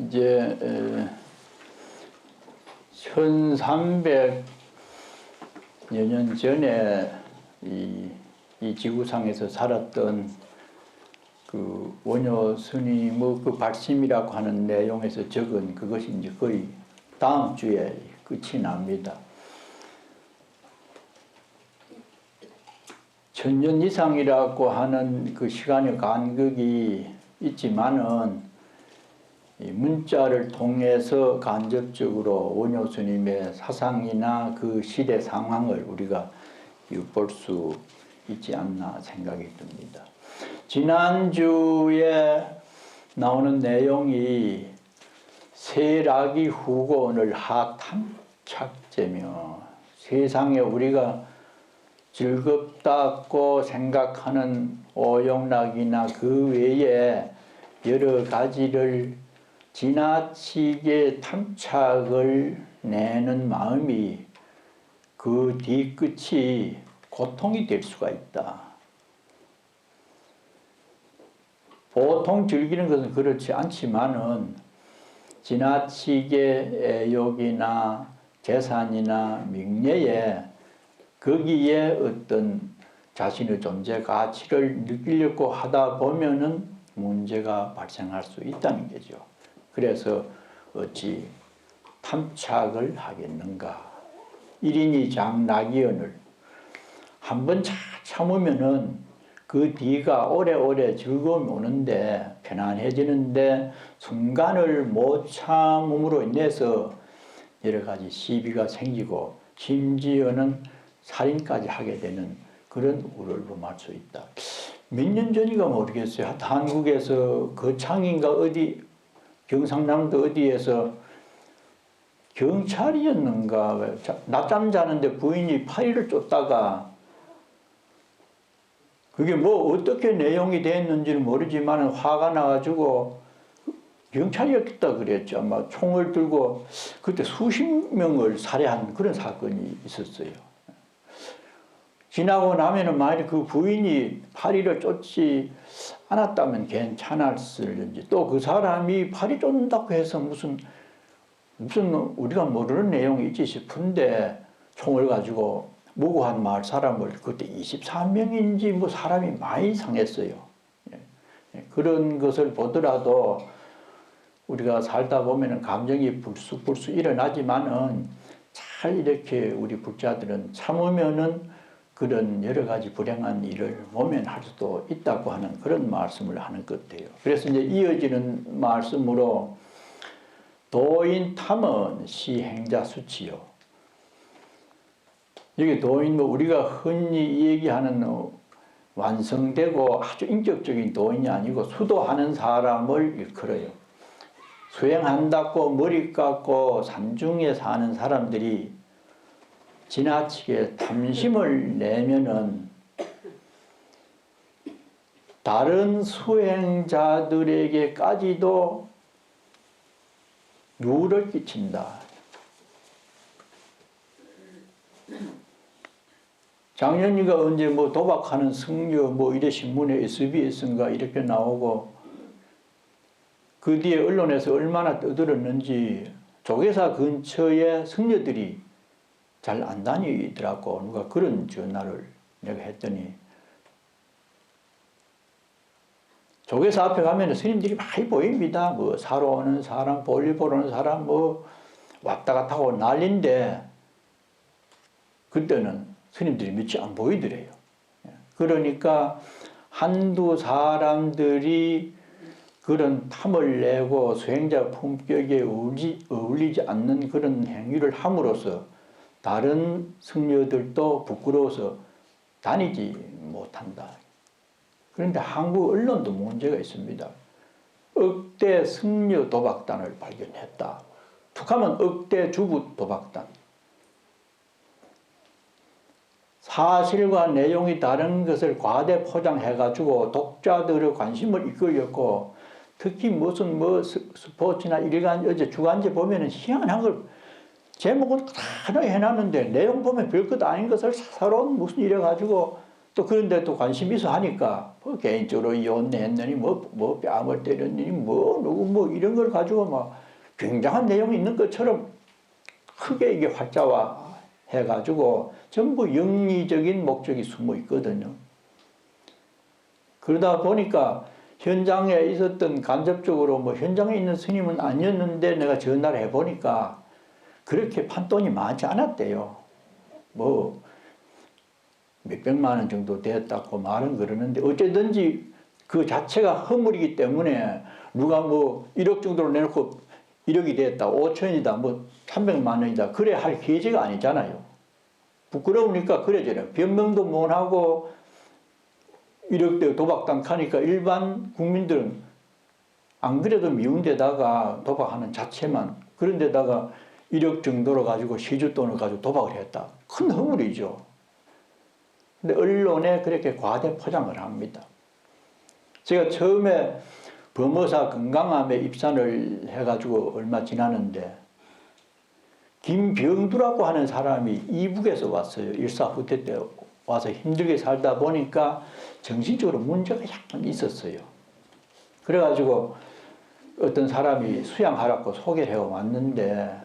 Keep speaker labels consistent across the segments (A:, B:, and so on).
A: 이제 1300여 년 전에 이 지구상에서 살았던 그 원효 스님의 그 발심이라고 하는 내용에서 적은 그것이 이제 거의 다음 주에 끝이 납니다. 1000년 이상이라고 하는 그 시간의 간극이 있지만은 이 문자를 통해서 간접적으로 원효 스님의 사상이나 그 시대 상황을 우리가 볼 수 있지 않나 생각이 듭니다. 지난주에 나오는 내용이 세라기 후곤을 하탐착제며 세상에 우리가 즐겁다고 생각하는 오용락이나 그 외에 여러 가지를 지나치게 탐착을 내는 마음이 그 뒤끝이 고통이 될 수가 있다. 보통 즐기는 것은 그렇지 않지만은 지나치게 애욕이나 재산이나 명예에 거기에 어떤 자신의 존재 가치를 느끼려고 하다 보면은 문제가 발생할 수 있다는 거죠. 그래서 어찌 탐착을 하겠는가. 1인이 장락이언을 한번 참으면은 그 뒤가 오래오래 즐거움이 오는데 편안해지는데 순간을 못 참음으로 인해서 여러 가지 시비가 생기고 심지어는 살인까지 하게 되는 그런 우려를 범할 수 있다. 몇 년 전인가 모르겠어요. 한국에서 거창인가 어디 경상남도 어디에서 경찰이었는가 낮잠 자는데 부인이 파리를 쫓다가 그게 뭐 어떻게 내용이 됐는지는 모르지만 화가 나가지고 경찰이었겠다 그랬죠. 아마 총을 들고 그때 수십 명을 살해한 그런 사건이 있었어요. 지나고 나면은 만약 그 부인이 파리를 쫓지 않았다면 괜찮았을지 또 그 사람이 파리 쫓는다고 해서 무슨 우리가 모르는 내용이 있지 싶은데 총을 가지고 무고한 마을 사람을 그때 23명인지 뭐 사람이 많이 상했어요. 그런 것을 보더라도 우리가 살다 보면은 감정이 불쑥불쑥 일어나지만은 잘 이렇게 우리 불자들은 참으면은 그런 여러 가지 불행한 일을 모면할 수도 있다고 하는 그런 말씀을 하는 것 같아요. 그래서 이제 이어지는 말씀으로 도인 탐은 시행자 수치요. 여기 도인 뭐 우리가 흔히 얘기하는 완성되고 아주 인격적인 도인이 아니고 수도하는 사람을 일컬어요. 수행한다고 머리 깎고 산중에 사는 사람들이 지나치게 탐심을 내면은 다른 수행자들에게까지도 유를 끼친다. 작년인가 언제 뭐 도박하는 승려 뭐 이래 신문에 SBS인가 이렇게 나오고 그 뒤에 언론에서 얼마나 떠들었는지 조계사 근처에 승려들이 잘 안 다니더라고. 누가 그런 전화를 내가 했더니 조계사 앞에 가면 스님들이 많이 보입니다. 뭐 사러 오는 사람, 볼일 보러 오는 사람 뭐 왔다 갔다 하고 난리인데 그때는 스님들이 몇이 안 보이더래요. 그러니까 한두 사람들이 그런 탐을 내고 수행자 품격에 어울리지 않는 그런 행위를 함으로써 다른 승려들도 부끄러워서 다니지 못한다. 그런데 한국 언론도 문제가 있습니다. 억대 승려 도박단을 발견했다. 툭하면 억대 주부 도박단. 사실과 내용이 다른 것을 과대 포장해가지고 독자들의 관심을 이끌렸고 특히 무슨 뭐 스포츠나 일간 어제 주간지 보면은 희한한 걸 제목은 하나 해놨는데 내용 보면 별것 아닌 것을 사사로운 무슨 이래 가지고 또 그런데 또 관심이 있어 하니까 뭐 개인적으로 이혼했느니 뭐 뺨을 때렸느니 뭐 누구 뭐 이런 걸 가지고 막 굉장한 내용이 있는 것처럼 크게 이게 활자화 해가지고 전부 영리적인 목적이 숨어 있거든요. 그러다 보니까 현장에 있었던 간접적으로 뭐 현장에 있는 스님은 아니었는데 내가 전화를 해보니까 그렇게 판돈이 많지 않았대요. 뭐 몇백만 원 정도 됐다고 말은 그러는데 어쨌든지 그 자체가 허물이기 때문에 누가 뭐 1억 정도로 내놓고 1억이 됐다, 5천이다, 뭐 300만 원이다 그래 할 계제가 아니잖아요. 부끄러우니까 그래져요. 변명도 못하고 1억대 도박당하니까 일반 국민들은 안 그래도 미운 데다가 도박하는 자체만 그런 데다가 1억 정도로 가지고 시주돈을 가지고 도박을 했다. 큰 허물이죠. 근데 언론에 그렇게 과대 포장을 합니다. 제가 처음에 범어사 건강암에 입산을 해가지고 얼마 지나는데 김병두라고 하는 사람이 이북에서 왔어요. 일사후퇴 때 와서 힘들게 살다 보니까 정신적으로 문제가 약간 있었어요. 그래가지고 어떤 사람이 수양하라고 소개를 해 왔는데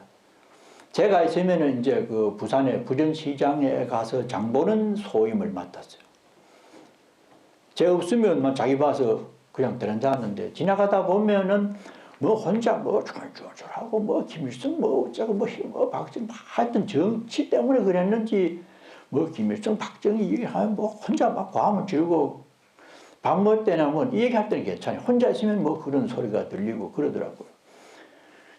A: 제가 있으면은 이제 그 부산의 부전시장에 가서 장보는 소임을 맡았어요. 제가 없으면 자기 봐서 그냥 들어앉았는데 지나가다 보면은 뭐 혼자 뭐 쫄쫄쫄하고 뭐 김일성 뭐 어쩌고 뭐 박정희 하여튼 정치 때문에 그랬는지 뭐 김일성 박정희 얘기하면 뭐 혼자 막 과음을 지르고 밥 먹을 때나 뭐 이 얘기할 때는 괜찮아요. 혼자 있으면 뭐 그런 소리가 들리고 그러더라고요.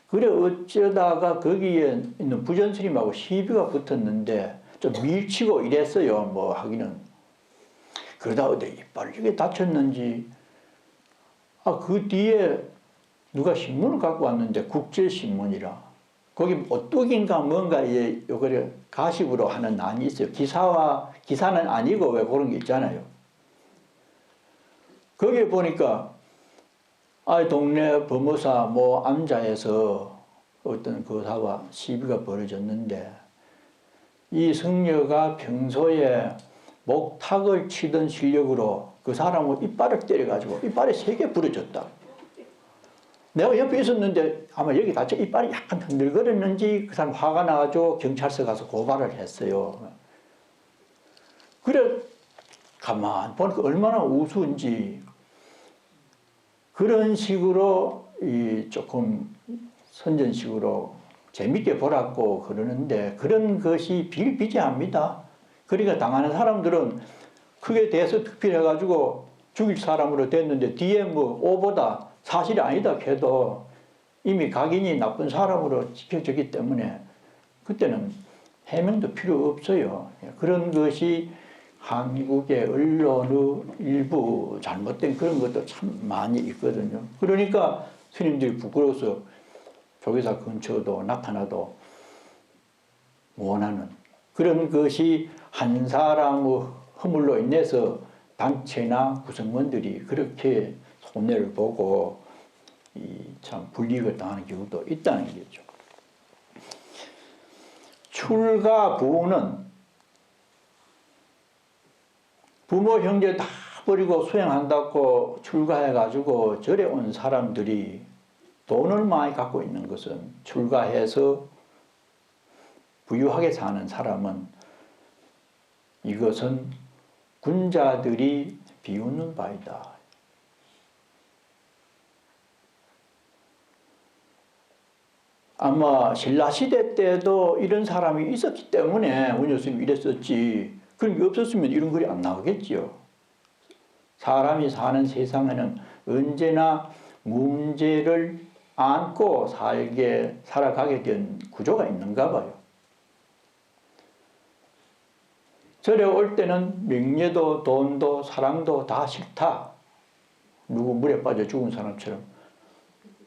A: 그래 어쩌다가 거기에 있는 부전스님하고 시비가 붙었는데 좀 밀치고 이랬어요. 뭐 하기는. 그러다 어디 이빨 이게 다쳤는지 그 뒤에 누가 신문을 갖고 왔는데 국제신문이라 거기 오뚜기인가 뭔가에 요거를 가십으로 하는 난이 있어요. 기사는 아니고 왜 그런 게 있잖아요. 거기에 보니까 동네 범어사 뭐 암자에서 어떤 거사와 시비가 벌어졌는데 이 승려가 평소에 목탁을 치던 실력으로 그 사람을 이빨을 때려가지고 이빨에 3개 부러졌다. 내가 옆에 있었는데 아마 여기 다쳐 이빨이 약간 흔들거렸는지 그 사람 화가 나가지고 경찰서 가서 고발을 했어요. 그래 가만 보니까 얼마나 우스운지 그런 식으로 조금 선전식으로 재밌게 보라고 그러는데 그런 것이 비일비재합니다. 그러니까 당하는 사람들은 크게 대해서 특필해가지고 죽일 사람으로 됐는데 뒤에 뭐 오보다 사실이 아니다 해도 이미 각인이 나쁜 사람으로 지켜졌기 때문에 그때는 해명도 필요 없어요. 그런 것이 한국의 언론의 일부 잘못된 그런 것도 참 많이 있거든요. 그러니까 스님들이 부끄러워서 조계사 근처도 나타나도 원하는 그런 것이 한 사람의 허물로 인해서 단체나 구성원들이 그렇게 손해를 보고 참 불이익을 당하는 경우도 있다는 거죠. 출가 부는 부모 형제 다 버리고 수행한다고 출가해가지고 절에 온 사람들이 돈을 많이 갖고 있는 것은 출가해서 부유하게 사는 사람은 이것은 군자들이 비웃는 바이다. 아마 신라시대 때도 이런 사람이 있었기 때문에 원효스님이 이랬었지. 그런 게 없었으면 이런 글이 안 나오겠지요. 사람이 사는 세상에는 언제나 문제를 안고 살아가게 된 구조가 있는가 봐요. 절에 올 때는 명예도 돈도 사랑도 다 싫다. 누구 물에 빠져 죽은 사람처럼.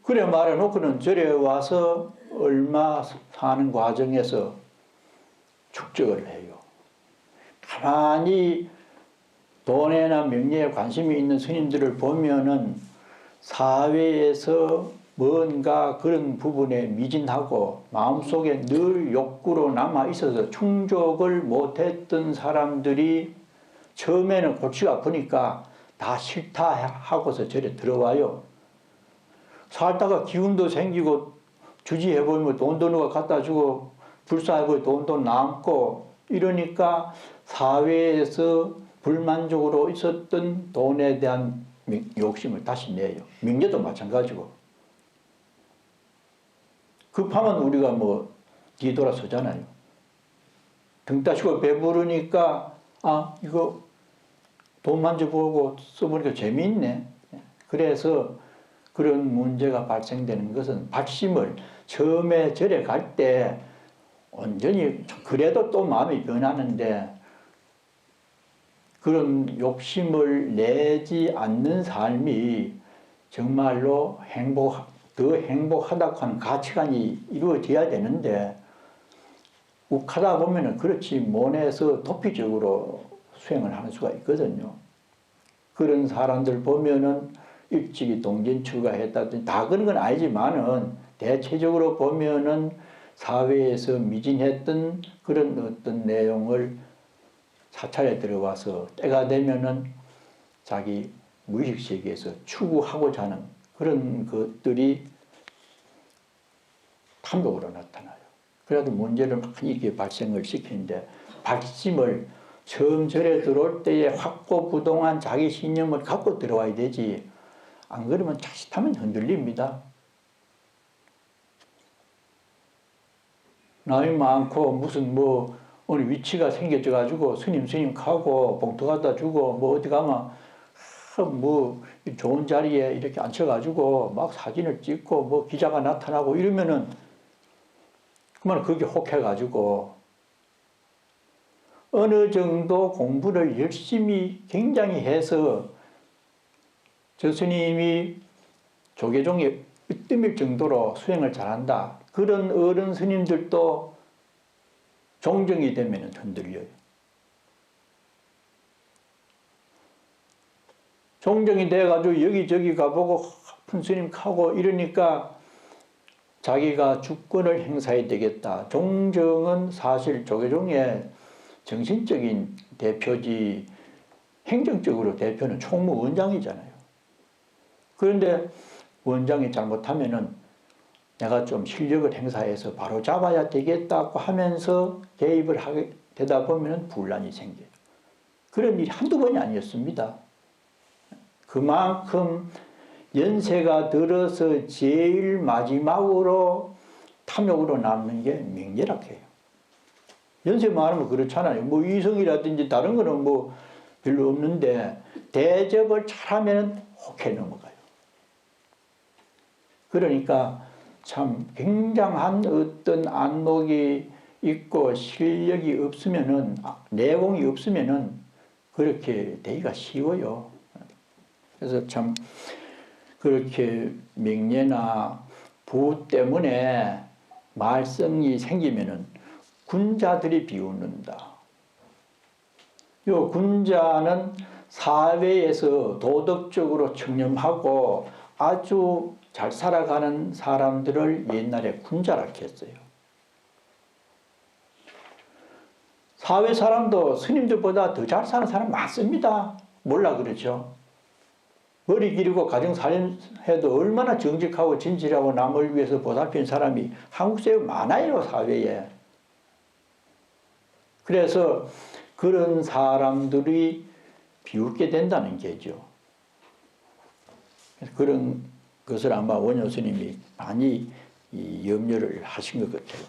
A: 그래 말해놓고는 절에 와서 얼마 사는 과정에서 축적을 해요. 가만히 돈에나 명예에 관심이 있는 스님들을 보면은 사회에서 뭔가 그런 부분에 미진하고 마음속에 늘 욕구로 남아 있어서 충족을 못했던 사람들이 처음에는 골치가 아프니까 다 싫다 하고서 절에 들어와요. 살다가 기운도 생기고 주지해보면 돈도 누가 갖다 주고 불사해보면 돈도 남고 이러니까 사회에서 불만족으로 있었던 돈에 대한 욕심을 다시 내요. 명예도 마찬가지고. 급하면 우리가 뭐 뒤돌아서잖아요. 등 따시고 배부르니까 이거 돈 만져보고 써보니까 재미있네. 그래서 그런 문제가 발생되는 것은 발심을 처음에 절에 갈 때 온전히 그래도 또 마음이 변하는데 그런 욕심을 내지 않는 삶이 정말로 더 행복하다고 하는 가치관이 이루어져야 되는데 욱하다 보면은 그렇지 못해서 도피적으로 수행을 하는 수가 있거든요. 그런 사람들 보면은 일찍이 동전 추가했다든지 다 그런 건 아니지만은 대체적으로 보면은 사회에서 미진했던 그런 어떤 내용을 사찰에 들어와서 때가 되면은 자기 무의식 세계에서 추구하고자 하는 그런 것들이 탐욕으로 나타나요. 그래도 문제를 많이 이렇게 발생을 시키는데 발심을 처음 절에 들어올 때에 확고부동한 자기 신념을 갖고 들어와야 되지 안 그러면 자칫하면 흔들립니다. 나이 많고 무슨 뭐 어느 위치가 생겨져 가지고 스님 가고 봉투 갖다 주고 뭐 어디 가면 뭐 좋은 자리에 이렇게 앉혀 가지고 막 사진을 찍고 뭐 기자가 나타나고 이러면은 그만 그게 혹해 가지고 어느 정도 공부를 열심히 굉장히 해서 저 스님이 조계종에 으뜸일 정도로 수행을 잘한다. 그런 어른 스님들도 종정이 되면 흔들려요. 종정이 돼가지고 여기저기 가보고 큰 스님 가고 이러니까 자기가 주권을 행사해야 되겠다. 종정은 사실 조계종의 정신적인 대표지 행정적으로 대표는 총무원장이잖아요. 그런데 원장이 잘못하면은 내가 좀 실력을 행사해서 바로 잡아야 되겠다고 하면서 개입을 하게 되다 보면 분란이 생겨요. 그런 일이 한두 번이 아니었습니다. 그만큼 연세가 들어서 제일 마지막으로 탐욕으로 남는 게 명예락해요. 연세 많으면 그렇잖아요. 뭐 이성이라든지 다른 거는 뭐 별로 없는데 대접을 잘하면 혹해 넘어가요. 그러니까 참 굉장한 어떤 안목이 있고 실력이 없으면은 내공이 없으면은 그렇게 되기가 쉬워요. 그래서 참 그렇게 명예나 부 때문에 말썽이 생기면은 군자들이 비웃는다. 요 군자는 사회에서 도덕적으로 청렴하고 아주 잘 살아가는 사람들을 옛날에 군자라 했어요. 사회 사람도 스님들보다 더 잘 사는 사람 많습니다. 몰라 그렇죠? 머리 기르고 가정살림해도 얼마나 정직하고 진실하고 남을 위해서 보살피는 사람이 한국 사회에 많아요, 사회에. 그래서 그런 사람들이 비웃게 된다는 게죠. 그런 것을 아마 원효 스님이 많이 염려를 하신 것 같아요.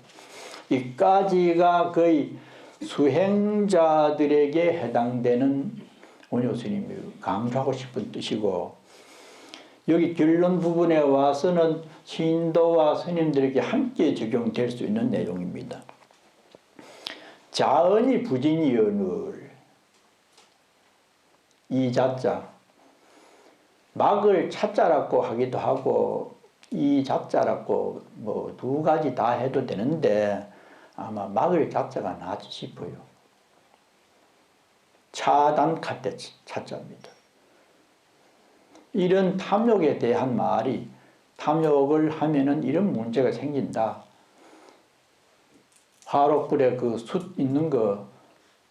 A: 이까지가 거의 수행자들에게 해당되는 원효 스님이 강조하고 싶은 뜻이고, 여기 결론 부분에 와서는 신도와 스님들에게 함께 적용될 수 있는 내용입니다. 자언이 부진이언을 이 자자 막을 차자라고 하기도 하고 이 자자라고 뭐 두 가지 다 해도 되는데 아마 막을 자자가 낫지 싶어요. 차단할 때 차자입니다. 이런 탐욕에 대한 말이 탐욕을 하면은 이런 문제가 생긴다. 화롯불에 그 숯 있는 거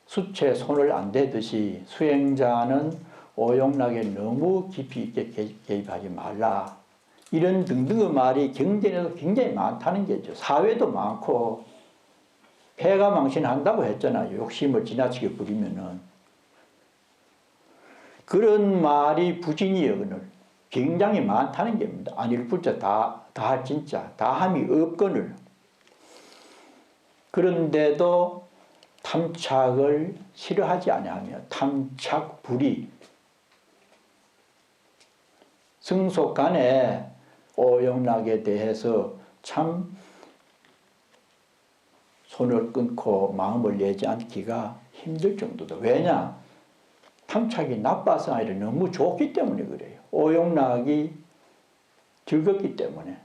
A: 수채에 손을 안 대듯이 수행자는 오용락에 너무 깊이 있게 개입하지 말라. 이런 등등의 말이 경전에도 굉장히 많다는 게죠. 사회도 많고 폐가 망신한다고 했잖아요. 욕심을 지나치게 부리면은. 그런 말이 부진이여거늘 굉장히 많다는 겁니다. 안일불자 다 진짜 다함이 없거늘. 그런데도 탐착을 싫어하지 아니하며 탐착불이 승속간에 오용락에 대해서 참 손을 끊고 마음을 내지 않기가 힘들 정도다. 왜냐? 탐착이 나빠서 아니라 너무 좋기 때문에 그래요. 오용락이 즐겁기 때문에.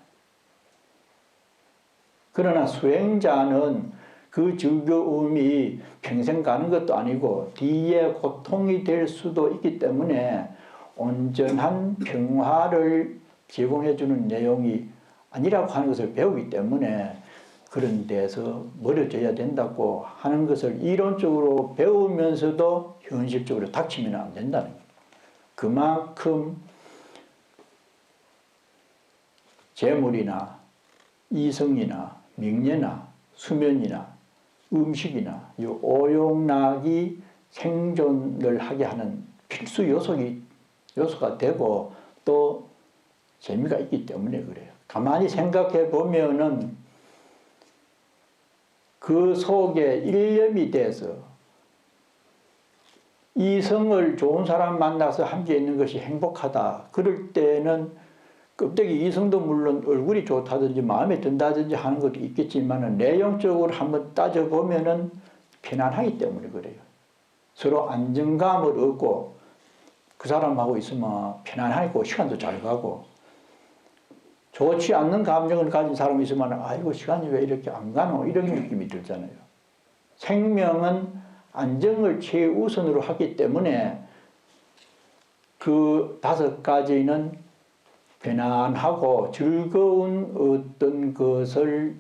A: 그러나 수행자는 그 즐거움이 평생 가는 것도 아니고 뒤에 고통이 될 수도 있기 때문에 온전한 평화를 제공해주는 내용이 아니라고 하는 것을 배우기 때문에 그런 데서 멀어져야 된다고 하는 것을 이론적으로 배우면서도 현실적으로 닥치면 안 된다는 거예요. 그만큼 재물이나 이성이나 명예나 수면이나 음식이나 이 오용락이 생존을 하게 하는 필수 요소가 되고 또 재미가 있기 때문에 그래요. 가만히 생각해 보면은 그 속에 일념이 돼서 이성을 좋은 사람 만나서 함께 있는 것이 행복하다. 그럴 때는 껍데기 이성도 물론 얼굴이 좋다든지 마음에 든다든지 하는 것도 있겠지만 내용적으로 한번 따져보면은 편안하기 때문에 그래요. 서로 안정감을 얻고 그 사람하고 있으면 편안하고 시간도 잘 가고 좋지 않는 감정을 가진 사람이 있으면 아이고 시간이 왜 이렇게 안 가노 이런 느낌이 들잖아요. 생명은 안정을 최우선으로 하기 때문에 그 5가지는 편안하고 즐거운 어떤 것을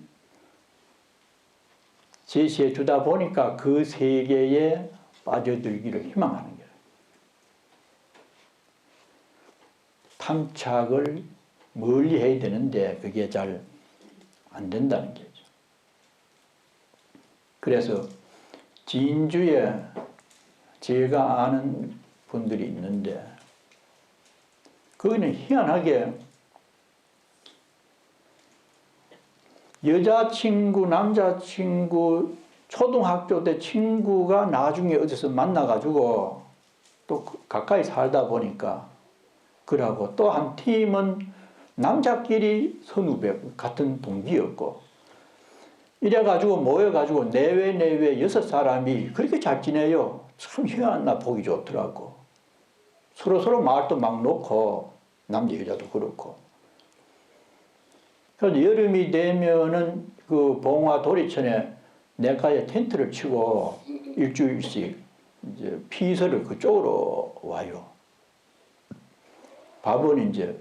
A: 제시해 주다 보니까 그 세계에 빠져들기를 희망하는 거예요. 탐착을 멀리 해야 되는데 그게 잘 안 된다는 거죠. 그래서 진주에 제가 아는 분들이 있는데 거기는 희한하게 여자친구, 남자친구, 초등학교 때 친구가 나중에 어디서 만나가지고 또 가까이 살다 보니까 그러고 또 한 팀은 남자끼리 선후배 같은 동기였고 이래가지고 모여가지고 내외 6사람이 그렇게 잘 지내요. 참 희한하나 보기 좋더라고. 서로 말도 막 놓고 남자 여자도 그렇고. 그래서 여름이 되면은 그 봉화 도리천에 내가에 텐트를 치고 일주일씩 이제 피서를 그쪽으로 와요. 밥은 이제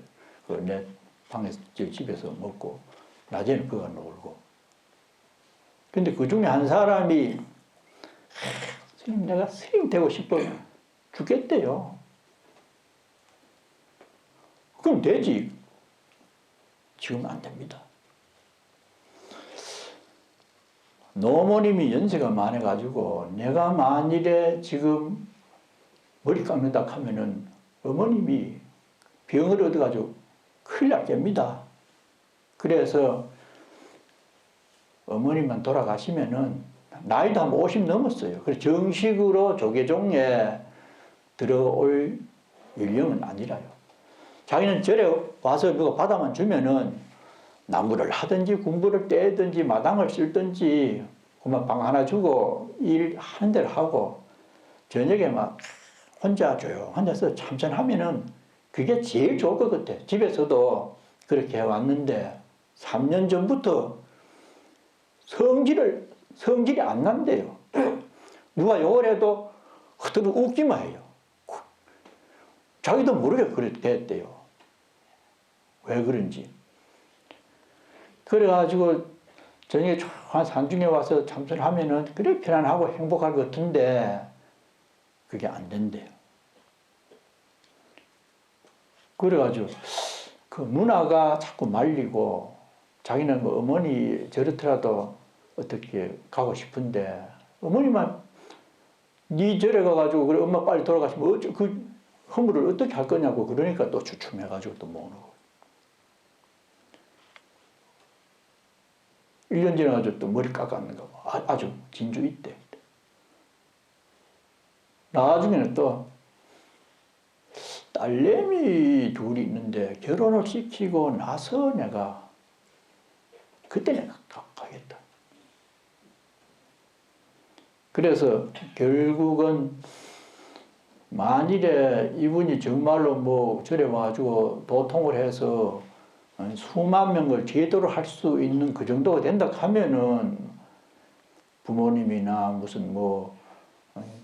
A: 그 내 방에서 집에서 먹고 낮에는 그가 놀고. 근데 그 중에 한 사람이 스님 내가 스님 되고 싶어 죽겠대요. 그럼 되지. 지금 안 됩니다. 노모님이 연세가 많아가지고 내가 만일에 지금 머리 깎는다 하면은 어머님이 병을 얻어가지고 큰일 났겠습니다. 그래서 어머님만 돌아가시면은 나이도 한 50 넘었어요. 그래서 정식으로 조계종에 들어올 연령은 아니라요. 자기는 절에 와서 누가 받아만 주면은 나무를 하든지 군부를 떼든지 마당을 쓸든지 그만 방 하나 주고 일하는 대로 하고 저녁에 막 혼자 조용한데서 참선하면은 그게 제일 좋을 것 같아. 집에서도 그렇게 해왔는데 3년 전부터 성질이 안 난대요. 누가 욕을 해도 그대로 웃기만 해요. 자기도 모르게 그렇게 됐대요. 왜 그런지. 그래가지고 저녁에 조용한 산중에 와서 참선하면은 그래 편안하고 행복할 것 같은데 그게 안 된대요. 그래가지고 그 누나가 자꾸 말리고 자기는 뭐 어머니 저렇더라도 어떻게 가고 싶은데 어머니만 니 절에 가가지고 그래 엄마 빨리 돌아가시면 그 허물을 어떻게 할 거냐고 그러니까 또 주춤해가지고 또 못 오고 1년 지나가지고 또 머리 깎았는가 봐. 아주 진주 있대. 나중에는 또 딸내미 둘이 있는데 결혼을 시키고 나서 내가 그때 내가 가겠다. 그래서 결국은 만일에 이분이 정말로 뭐 절에 와가지고 도통을 해서 수만 명을 제대로 할 수 있는 그 정도가 된다 하면은 부모님이나 무슨 뭐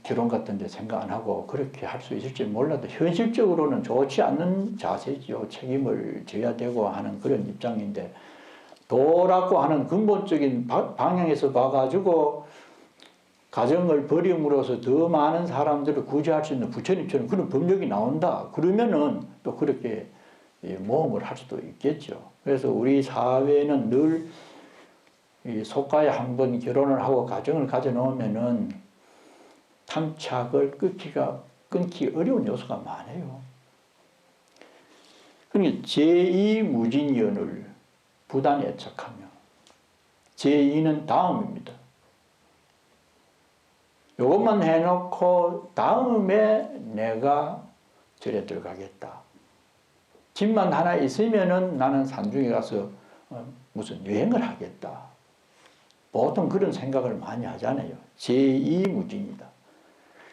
A: 결혼 같은 데 생각 안 하고 그렇게 할 수 있을지 몰라도 현실적으로는 좋지 않는 자세죠. 책임을 져야 되고 하는 그런 입장인데 도라고 하는 근본적인 방향에서 봐가지고 가정을 버림으로써 더 많은 사람들을 구제할 수 있는 부처님처럼 그런 법력이 나온다. 그러면은 또 그렇게 모험을 할 수도 있겠죠. 그래서 우리 사회는 늘 속가에 한번 결혼을 하고 가정을 가져놓으면은 탐착을 끊기 어려운 요소가 많아요. 그러니까 제2무진연을 부단히 애착하며 제2는 다음입니다. 이것만 해놓고 다음에 내가 절에 들어가겠다. 집만 하나 있으면은 나는 산중에 가서 무슨 여행을 하겠다. 보통 그런 생각을 많이 하잖아요. 제2무진이다.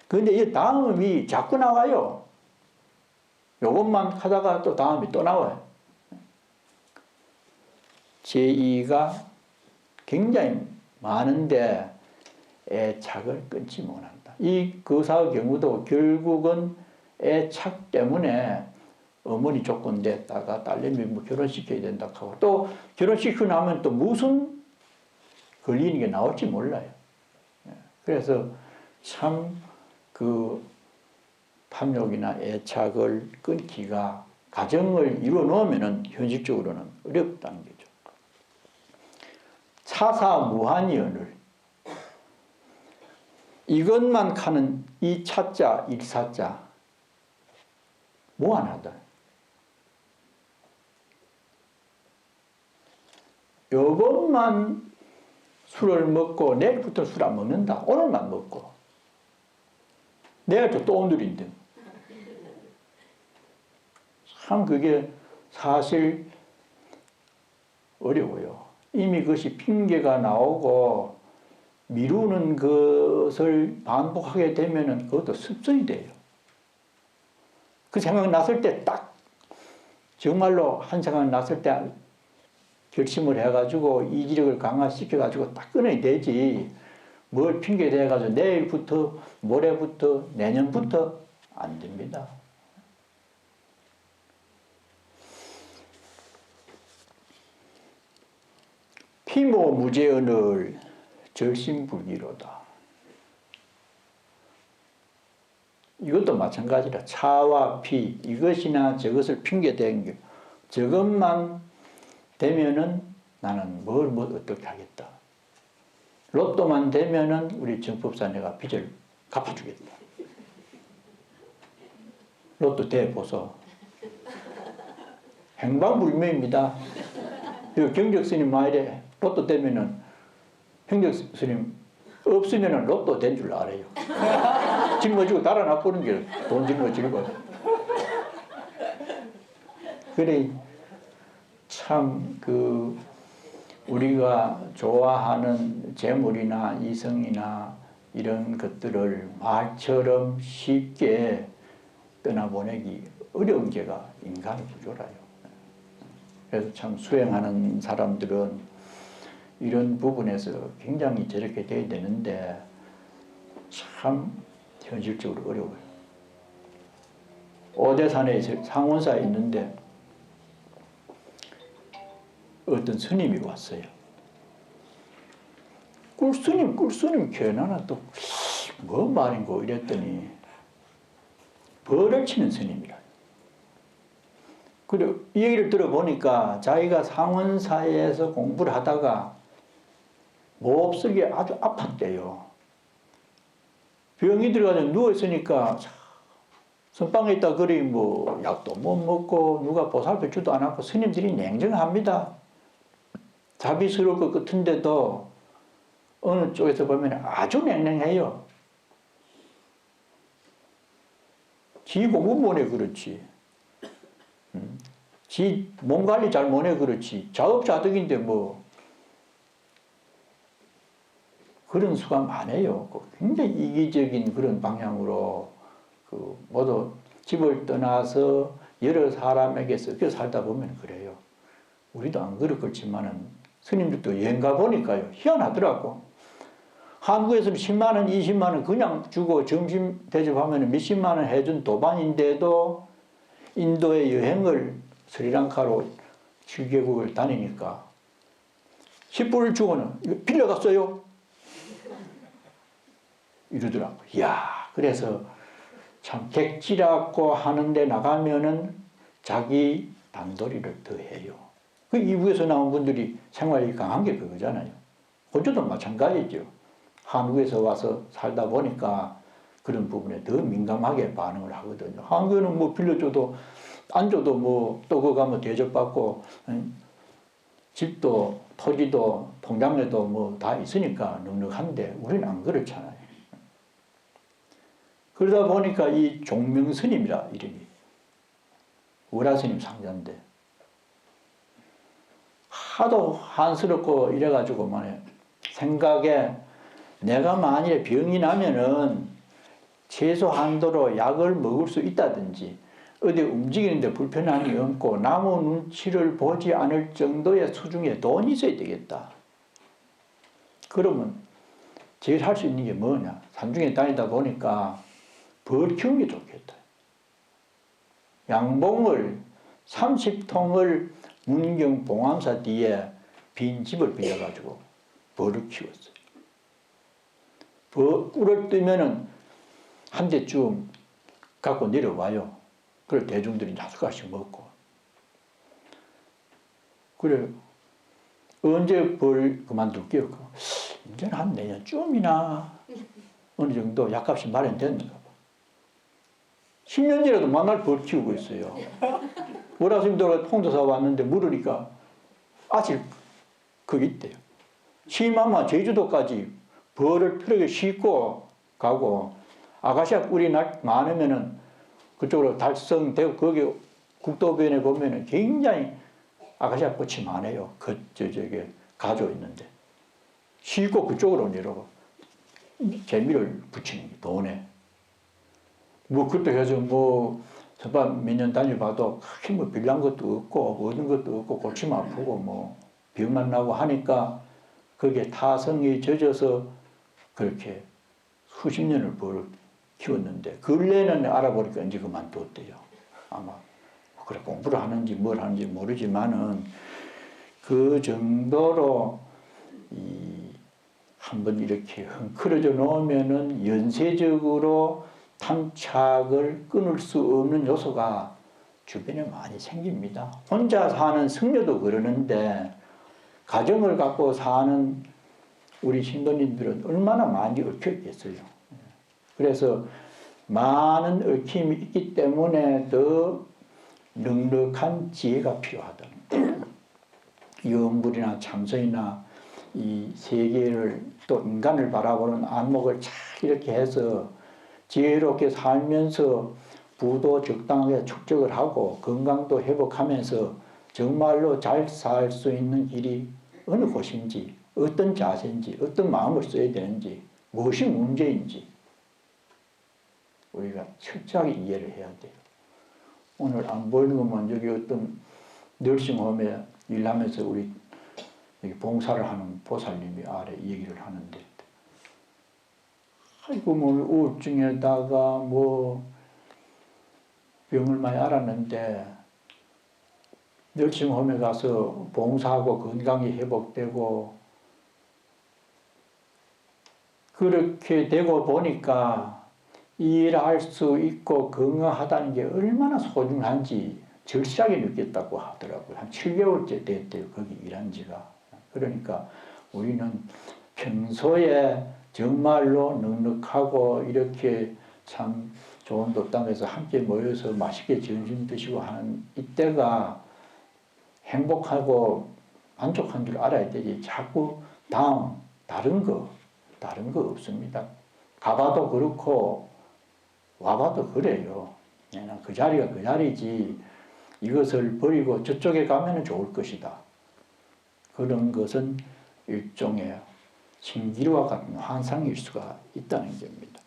A: 그런데 이 다음이 자꾸 나와요. 이것만 하다가 또 다음이 또 나와요. 제2가 굉장히 많은데 애착을 끊지 못한다. 이 거사의 경우도 결국은 애착 때문에 어머니 조건 냈다가 딸내미 뭐 결혼시켜야 된다 하고 또 결혼시키고 나면 또 무슨 걸리는 게 나올지 몰라요. 그래서 참 그 탐욕이나 애착을 끊기가 가정을 이루어 놓으면은 현실적으로는 어렵다는 거죠. 차사무한이언을 이것만 가는 이 차자, 일사자 무한하다. 요것만 술을 먹고 내일부터 술 안 먹는다. 오늘만 먹고 내일부터 또 오늘인데 참 그게 사실 어려워요. 이미 그것이 핑계가 나오고 미루는 것을 반복하게 되면은 그것도 습성이 돼요. 그 생각 났을 때 딱 정말로 한 생각 났을 때 결심을 해가지고 이기력을 강화시켜가지고 딱 끊어야 되지. 뭘 핑계 대가지고 내일부터, 모레부터, 내년부터 안 됩니다. 피모무제언을 절심불기로다. 이것도 마찬가지라. 차와 피, 이것이나 저것을 핑계대는 게 저것만 되면은 나는 뭘 어떻게 하겠다. 로또만 되면은 우리 정법사 내가 빚을 갚아주겠다. 로또 대보소. 행방불명입니다. 경적스님 말에 로또 되면은 행적스님 없으면은 로또 된 줄 알아요. 짊어지고 달아나보는 게 돈 짊어지고. 그래 참 우리가 좋아하는 재물이나 이성이나 이런 것들을 말처럼 쉽게 떠나보내기 어려운 게가 인간 구조라요. 그래서 참 수행하는 사람들은 이런 부분에서 굉장히 저렇게 돼야 되는데 참 현실적으로 어려워요. 오대산에 상원사에 있는데 어떤 스님이 왔어요. 꿀스님 견하나 또 뭐 말인고 이랬더니 벌을 치는 스님이라. 그리고 이 얘기를 들어보니까 자기가 상원사에서 공부를 하다가 몹쓰게 아주 아팠대요. 병이 들어가서 누워있으니까 선방에 있다 그리 뭐 약도 못 먹고 누가 보살펴 주도 안 하고 스님들이 냉정합니다. 자비스러울 것 같은데도 어느 쪽에서 보면 아주 냉랭해요. 지 공부 못해 그렇지. 지 몸 관리 잘 못해 그렇지. 자업자득인데 뭐 그런 수가 많아요. 굉장히 이기적인 그런 방향으로 모두 집을 떠나서 여러 사람에게서 살다 보면 그래요. 우리도 안 그렇겠지만은 스님들도 여행 가보니까요. 희한하더라고. 한국에서는 10만 원, 20만 원 그냥 주고 점심 대접하면 몇십만 원 해준 도반인데도 인도에 여행을 스리랑카로 7개국을 다니니까 10불을 주고는 이거 빌려갔어요. 이러더라고. 이야, 그래서 참 객지라고 하는데 나가면은 자기 단도리를 더 해요. 그 이북에서 나온 분들이 생활이 강한 게 그거잖아요. 호주도 마찬가지죠. 한국에서 와서 살다 보니까 그런 부분에 더 민감하게 반응을 하거든요. 한국에는 뭐 빌려줘도 안 줘도 뭐 또 그거 가면 대접받고 집도 토지도 통장에도 뭐 다 있으니까 넉넉한데 우리는 안 그렇잖아요. 그러다 보니까 이 종명스님이라 이름이 월화스님 상자인데 하도 한스럽고 이래가지고 만에 생각에 내가 만일에 병이 나면은 최소한도로 약을 먹을 수 있다든지 어디 움직이는데 불편함이 없고 남의 눈치를 보지 않을 정도의 수중에 돈이 있어야 되겠다. 그러면 제일 할 수 있는 게 뭐냐? 산중에 다니다 보니까 벌 키우는 게 좋겠다. 양봉을 30통을 문경 봉암사 뒤에 빈 집을 빌려가지고 벌을 키웠어요. 꿀을 뜨면은 한 대쯤 갖고 내려와요. 그걸 대중들이 나숟가락씩 먹고. 그래, 언제 벌 그만둘게요? 이제는 한 내년쯤이나 어느 정도 약값이 마련됐는가 봐. 10년 전에도 만날 벌 키우고 있어요. 월화스님도 홍도사 왔는데 물으니까 아직 거기 있대요. 심하면 제주도까지 벌을 트럭에 싣고 가고 아가씨아 꿀이 많으면은 그쪽으로 달성되고 거기 국도변에 보면은 굉장히 아가씨아 꽃이 많아요. 저게 가져 있는데 싣고 그쪽으로 내려가 재미를 붙이는 게 돈에. 뭐 그때 해서 뭐 서반 몇 년 다녀봐도 크게 뭐 빌란 것도 없고 얻은 것도 없고 골치만 아프고 뭐 병만 나고 하니까 거기에 타성이 젖어서 그렇게 수십 년을 벌 키웠는데 근래는 알아보니까 이제 그만뒀대요. 아마 그래 공부를 하는지 뭘 하는지 모르지만은 그 정도로 한번 이렇게 흥크러져 놓으면은 연쇄적으로 탐착을 끊을 수 없는 요소가 주변에 많이 생깁니다. 혼자 사는 승려도 그러는데 가정을 갖고 사는 우리 신도님들은 얼마나 많이 얽혀 있겠어요. 그래서 많은 얽힘이 있기 때문에 더 넉넉한 지혜가 필요하다. 영불이나 참선이나 이 세계를 또 인간을 바라보는 안목을 잘 이렇게 해서 지혜롭게 살면서 부도 적당하게 축적을 하고 건강도 회복하면서 정말로 잘 살 수 있는 길이 어느 곳인지 어떤 자세인지 어떤 마음을 써야 되는지 무엇이 문제인지 우리가 철저하게 이해를 해야 돼요. 오늘 안 보이는 것만 여기 어떤 널싱홈에 일하면서 우리 여기 봉사를 하는 보살님이 아래 얘기를 하는데 아이고 뭐 우울증에다가 뭐 병을 많이 앓았는데 널싱홈에 가서 봉사하고 건강이 회복되고 그렇게 되고 보니까 일할 수 있고 건강하다는 게 얼마나 소중한지 절실하게 느꼈다고 하더라고요. 한 7개월째 됐대요. 거기 일한 지가. 그러니까 우리는 평소에 정말로 넉넉하고 이렇게 참 좋은 돛담에서 함께 모여서 맛있게 점심 드시고 하는 이때가 행복하고 만족한 줄 알아야 되지. 자꾸 다른 거 없습니다. 가봐도 그렇고 와봐도 그래요. 나는 그 자리가 그 자리지 이것을 버리고 저쪽에 가면 좋을 것이다. 그런 것은 일종의 신기루와 같은 환상일 수가 있다는 겁니다.